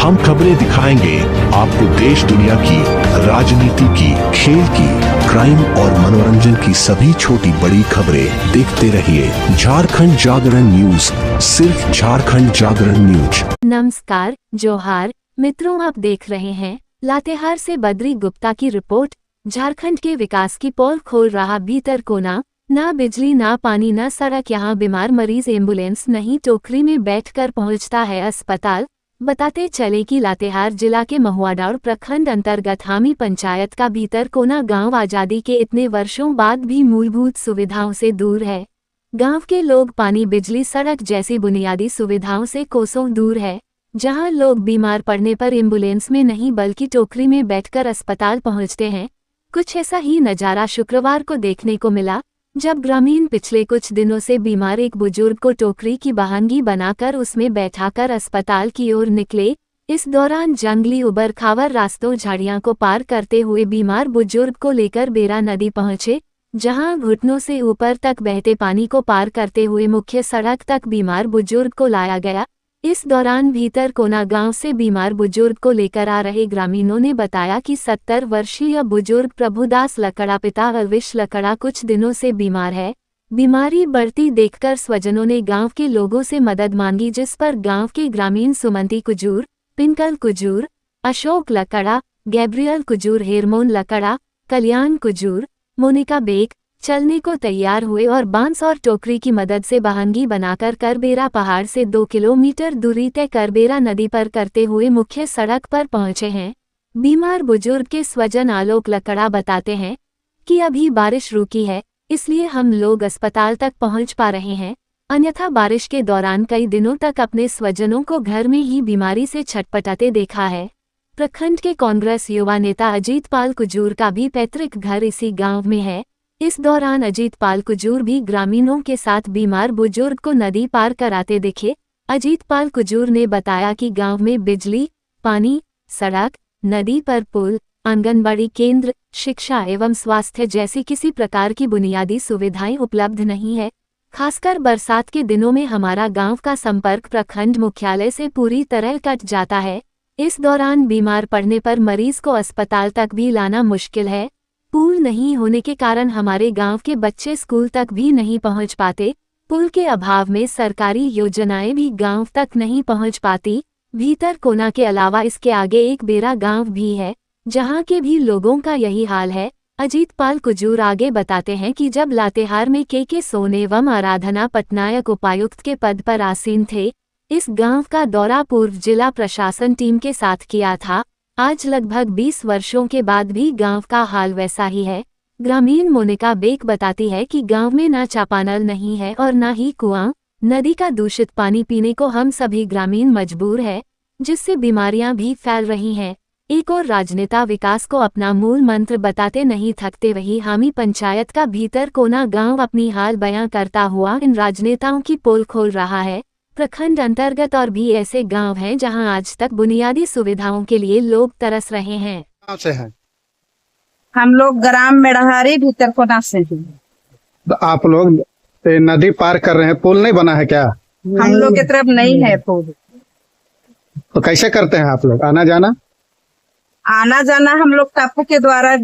हम खबरें दिखाएंगे आपको देश दुनिया की, राजनीति की, खेल की, क्राइम और मनोरंजन की सभी छोटी बड़ी खबरें। देखते रहिए झारखंड जागरण न्यूज, सिर्फ झारखंड जागरण न्यूज। नमस्कार, जोहार मित्रों, आप देख रहे हैं लातेहार से बद्री गुप्ता की रिपोर्ट। झारखंड के विकास की पोल खोल रहा भीतरकोना, ना बिजली ना पानी ना सड़क, यहाँ बीमार मरीज एम्बुलेंस नहीं टोकरी में बैठकर पहुंचता है अस्पताल। बताते चले कि लातेहार जिला के महुआडाउर प्रखंड अंतर्गत हामी पंचायत का भीतरकोना गांव आजादी के इतने वर्षों बाद भी मूलभूत सुविधाओं से दूर है। गांव के लोग पानी, बिजली, सड़क जैसी बुनियादी सुविधाओं से कोसों दूर है। जहां लोग बीमार पड़ने पर एम्बुलेंस में नहीं बल्कि टोकरी में बैठकर अस्पताल पहुंचते हैं। कुछ ऐसा ही नजारा शुक्रवार को देखने को मिला, जब ग्रामीण पिछले कुछ दिनों से बीमार एक बुजुर्ग को टोकरी की बहानगी बनाकर उसमें बैठाकर अस्पताल की ओर निकले। इस दौरान जंगली उबड़ खाबड़ रास्तों, झाड़ियां को पार करते हुए बीमार बुजुर्ग को लेकर बेरा नदी पहुंचे, जहां घुटनों से ऊपर तक बहते पानी को पार करते हुए मुख्य सड़क तक बीमार बुजुर्ग को लाया गया। इस दौरान भीतरकोना गांव से बीमार बुजुर्ग को लेकर आ रहे ग्रामीणों ने बताया कि 70 वर्षीय बुजुर्ग प्रभुदास लकड़ा पिता अलविश लकड़ा कुछ दिनों से बीमार है। बीमारी बढ़ती देखकर स्वजनों ने गांव के लोगों से मदद मांगी, जिस पर गांव के ग्रामीण सुमंती कुजूर, पिंकल कुजूर, अशोक लकड़ा, गैब्रियल कुजूर, हेरमोन लकड़ा, कल्याण कुजूर, मोनिका बेग चलने को तैयार हुए और बांस और टोकरी की मदद से बहानगी बनाकर करबेरा पहाड़ से 2 किलोमीटर दूरी तय करबेरा नदी पर करते हुए मुख्य सड़क पर पहुंचे हैं। बीमार बुजुर्ग के स्वजन आलोक लकड़ा बताते हैं कि अभी बारिश रुकी है, इसलिए हम लोग अस्पताल तक पहुंच पा रहे हैं, अन्यथा बारिश के दौरान कई दिनों तक अपने स्वजनों को घर में ही बीमारी से छटपटाते देखा है। प्रखंड के कांग्रेस युवा नेता अजीत पाल कुजूर का भी पैतृक घर इसी गाँव में है। इस दौरान अजीत पाल कुजूर भी ग्रामीणों के साथ बीमार बुजुर्ग को नदी पार कराते दिखे। अजीत पाल कुजूर ने बताया कि गांव में बिजली, पानी, सड़क, नदी पर पुल, आंगनबाड़ी केंद्र, शिक्षा एवं स्वास्थ्य जैसी किसी प्रकार की बुनियादी सुविधाएं उपलब्ध नहीं है। खासकर बरसात के दिनों में हमारा गांव का संपर्क प्रखंड मुख्यालय से पूरी तरह कट जाता है। इस दौरान बीमार पड़ने पर मरीज को अस्पताल तक भी लाना मुश्किल है। पुल नहीं होने के कारण हमारे गांव के बच्चे स्कूल तक भी नहीं पहुंच पाते। पुल के अभाव में सरकारी योजनाएं भी गांव तक नहीं पहुंच पाती। भीतरकोना के अलावा इसके आगे एक बेरा गांव भी है, जहां के भी लोगों का यही हाल है। अजीत पाल कुजूर आगे बताते हैं कि जब लातेहार में के सोन एवं आराधना पटनायक उपायुक्त के पद पर आसीन थे, इस गांव का दौरा पूर्व जिला प्रशासन टीम के साथ किया था। आज लगभग 20 वर्षों के बाद भी गांव का हाल वैसा ही है। ग्रामीण मोनिका बेग बताती है कि गांव में ना चापानल नहीं है और ना ही कुआं। नदी का दूषित पानी पीने को हम सभी ग्रामीण मजबूर है, जिससे बीमारियां भी फैल रही हैं। एक और राजनेता विकास को अपना मूल मंत्र बताते नहीं थकते, वही हामी पंचायत का भीतरकोना गांव अपनी हाल बयां करता हुआ इन राजनेताओं की पोल खोल रहा है। प्रखंड अंतर्गत और भी ऐसे गांव हैं जहां आज तक बुनियादी सुविधाओं के लिए लोग तरस रहे हैं। कहाँ से हैं? हम लोग ग्राम मेढ़हारी भीतरकोना से हैं। तो आप लोग नदी पार कर रहे हैं, पुल नहीं बना है क्या? हम लोग की तरफ नहीं है पुल। तो कैसे करते हैं आप लोग आना जाना? आना जाना हम लोग टापू के द्वारा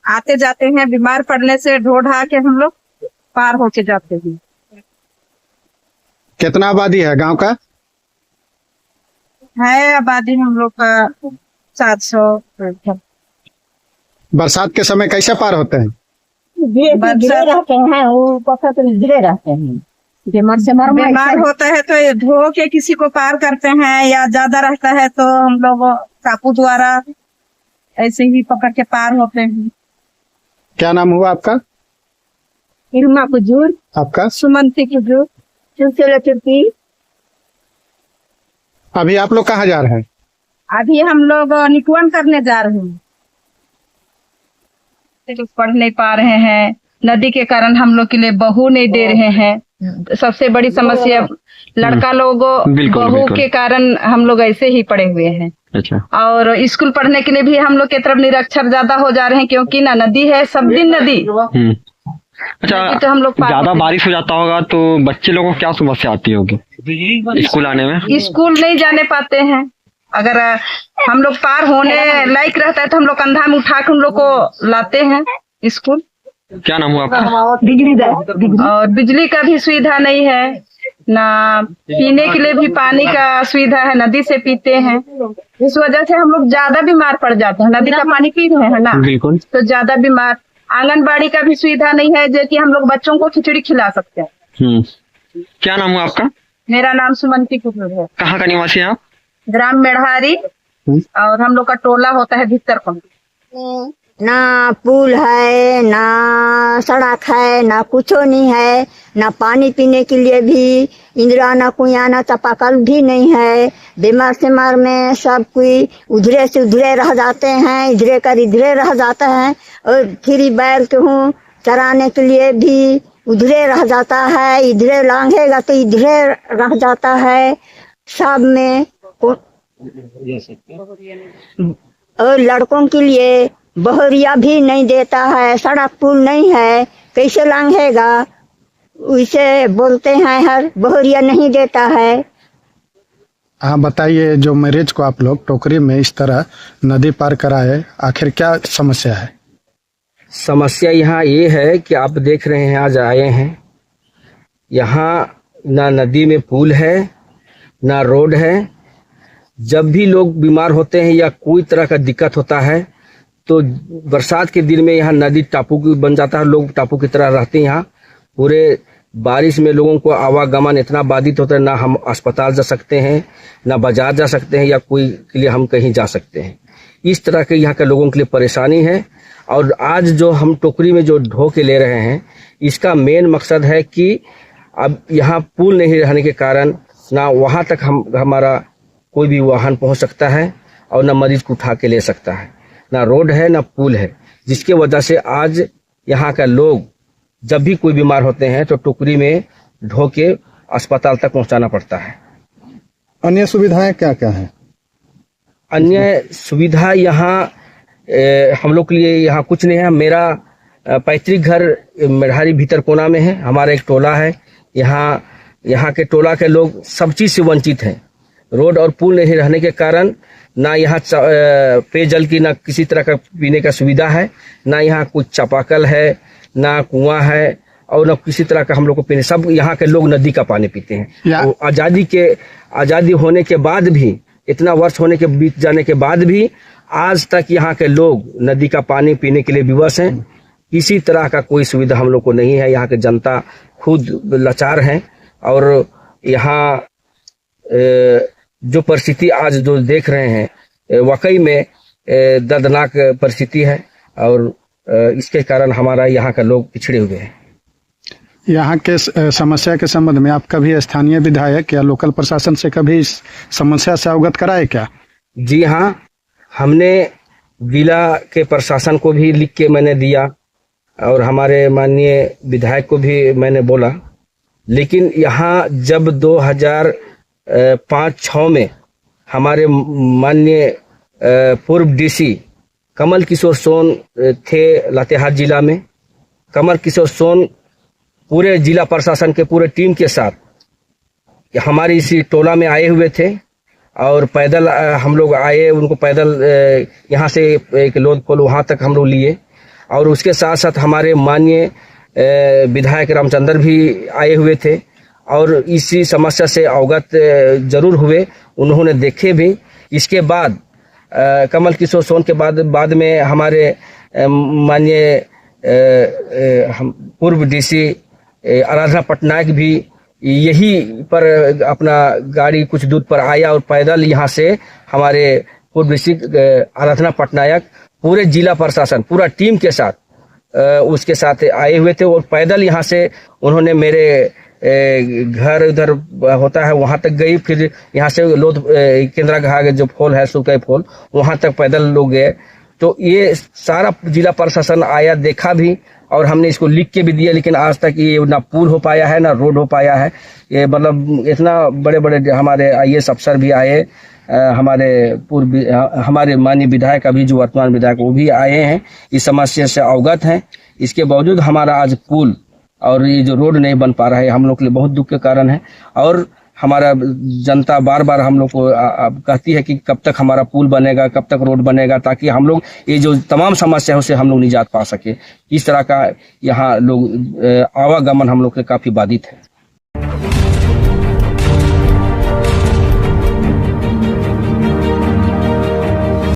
आते जाते हैं। बीमार पड़ने से ढो ढा के हम लोग पार होके जाते हैं। कितना आबादी है गांव का? है आबादी हम लोग का 700। बरसात के समय कैसे पार होते हैं? रहते हैं बीमार होता है तो धो के किसी को पार करते हैं, या ज्यादा रहता है तो हम लोग टापू द्वारा ऐसे ही पकड़ के पार होते हैं। क्या नाम हुआ आपका? इरमा कुजूर। आपका? सुमंती कुजूर। अभी आप लोग कहाँ जा रहे हैं? अभी हम लोग निकुवन करने जा रहे हैं। पढ़ नहीं पा रहे हैं, नदी के कारण हम लोग के लिए बहू नहीं दे रहे हैं। सबसे बड़ी समस्या लड़का लोग बहू के कारण हम लोग ऐसे ही पड़े हुए हैं। अच्छा। और स्कूल पढ़ने के लिए भी हम लोग की तरफ निरक्षर ज्यादा हो जा रहे हैं, क्योंकि ना नदी है, सब दिन नदी। अच्छा, तो हम लोग ज्यादा बारिश हो जाता होगा तो बच्चे लोगों को क्या समस्या आती होगी स्कूल आने में? स्कूल नहीं जाने पाते हैं अगर हम लोग पार होने लायक रहता है तो हम लोग कंधा में उठा के उन लोग को लाते हैं स्कूल। क्या नाम हुआ आपका? और बिजली का भी सुविधा नहीं है, ना पीने के लिए भी पानी का सुविधा है, नदी से पीते हैं। इस वजह से हम लोग ज्यादा बीमार पड़ जाते हैं। नदी का पानी पी रहे हैं ना, बिल्कुल। तो ज्यादा बीमार। आंगनबाड़ी का भी सुविधा नहीं है जो कि हम लोग बच्चों को खिचड़ी खिला सकते हैं। क्या नाम हुआ आपका? मेरा नाम सुमंती कुमार है। कहाँ का निवासी हैं आप? ग्राम मेढ़ारी, और हम लोग का टोला होता है भितरकंड। ना पुल है, ना सड़क है, ना कुछ नहीं है, ना पानी पीने के लिए भी इंदिरा ना कुआं ना चापाकल भी नहीं है। बीमार सिमार में सब कोई उधरे से उधरे रह जाते हैं, इधरे कर इधरे रह जाता है। और फिर बैल के हूँ चराने के लिए भी उधरे रह जाता है, इधरे लांघेगा तो इधरे रह जाता है। सब में और लड़कों के लिए बहरिया भी नहीं देता है, सड़क पुल नहीं है, कैसे लांघेगा? उसे बोलते हैं हर बहरिया नहीं देता है। हाँ बताइए, जो मैरिज को आप लोग टोकरी में इस तरह नदी पार कराए, आखिर क्या समस्या है? समस्या यहाँ ये है कि आप देख रहे हैं, आज आए हैं यहाँ, ना नदी में पुल है ना रोड है। जब भी लोग बीमार होते हैं या कोई तरह का दिक्कत होता है तो बरसात के दिन में यहाँ नदी टापू बन जाता है, लोग टापू की तरह रहते हैं यहाँ। पूरे बारिश में लोगों को आवागमन इतना बाधित होता है, ना हम अस्पताल जा सकते हैं, ना बाजार जा सकते हैं, या कोई के लिए हम कहीं जा सकते हैं। इस तरह के यहाँ के लोगों के लिए परेशानी है। और आज जो हम टोकरी में जो ढो के ले रहे हैं, इसका मेन मकसद है कि अब यहाँ पुल नहीं रहने के कारण ना वहाँ तक हमारा कोई भी वाहन पहुँच सकता है और ना मरीज को उठा के ले सकता है, ना रोड है ना पुल है, जिसके वजह से आज यहाँ का लोग जब भी कोई बीमार होते हैं तो टोकरी में ढो के अस्पताल तक पहुँचाना पड़ता है। अन्य सुविधाएं क्या क्या हैं? अन्य सुविधा यहाँ हम लोग के लिए यहाँ कुछ नहीं है। मेरा पैतृक घर मेढ़ारी भीतर कोना में है। हमारा एक टोला है, यहाँ के टोला के लोग सब चीज़ से वंचित हैं। रोड और पुल नहीं रहने के कारण ना यहाँ पेयजल की ना किसी तरह का पीने का सुविधा है, ना यहाँ कुछ चापाकल है, ना कुआं है, और ना किसी तरह का हम लोग को पीने। सब यहाँ के लोग नदी का पानी पीते हैं। तो आज़ादी होने के बाद भी, इतना वर्ष होने के बीत जाने के बाद भी आज तक यहाँ के लोग नदी का पानी पीने के लिए विवश हैं। किसी तरह का कोई सुविधा हम लोग को नहीं है। यहाँ के जनता खुद लाचार हैं। और यहाँ जो परिस्थिति आज जो देख रहे हैं, वाकई में दर्दनाक परिस्थिति है। और इसके कारण हमारा यहाँ का लोग पिछड़े हुए हैं। यहाँ के समस्या के संबंध में आप कभी स्थानीय विधायक या लोकल प्रशासन से कभी इस समस्या से अवगत कराए क्या? जी हाँ, हमने जिला के प्रशासन को भी लिख के मैंने दिया और हमारे माननीय विधायक को भी मैंने बोला। लेकिन यहाँ जब 2005-06 में हमारे माननीय पूर्व डीसी कमल किशोर सोन थे लातेहार जिला में, कमल किशोर सोन पूरे जिला प्रशासन के पूरे टीम के साथ हमारे इसी टोला में आए हुए थे। और पैदल हम लोग आए, उनको पैदल यहाँ से एक लोध पोल वहाँ तक हम लोग लिए। और उसके साथ साथ हमारे माननीय विधायक रामचंद्र भी आए हुए थे और इसी समस्या से अवगत जरूर हुए, उन्होंने देखे भी। इसके बाद कमल किशोर सोन के बाद में हमारे माननीय पूर्व डीसी आराधना पटनायक भी यही पर अपना गाड़ी कुछ दूर पर आया और पैदल यहाँ से हमारे पूर्व डीसी आराधना पटनायक पूरे जिला प्रशासन पूरा टीम के साथ उसके साथ आए हुए थे। और पैदल यहाँ से उन्होंने मेरे घर उधर होता है वहाँ तक गई, फिर यहाँ से लोध केंद्रा घाट जो फॉल है सुकई फॉल वहाँ तक पैदल लोग गए। तो ये सारा जिला प्रशासन आया, देखा भी और हमने इसको लिख के भी दिया। लेकिन आज तक ये ना पुल हो पाया है ना रोड हो पाया है। ये मतलब इतना बड़े बड़े हमारे IAS अफसर भी आए, हमारे माननीय विधायक अभी जो वर्तमान विधायक वो भी आए हैं, इस समस्या से अवगत हैं। इसके बावजूद हमारा आज पुल और ये जो रोड नहीं बन पा रहा है हम लोग के लिए बहुत दुख के कारण है। और हमारा जनता बार बार हम लोग को कहती है कि कब तक हमारा पुल बनेगा, कब तक रोड बनेगा, ताकि हम लोग ये जो तमाम समस्या है उससे हम लोग निजात पा सके। इस तरह का यहाँ लोग आवागमन हम लोग के काफ़ी बाधित है।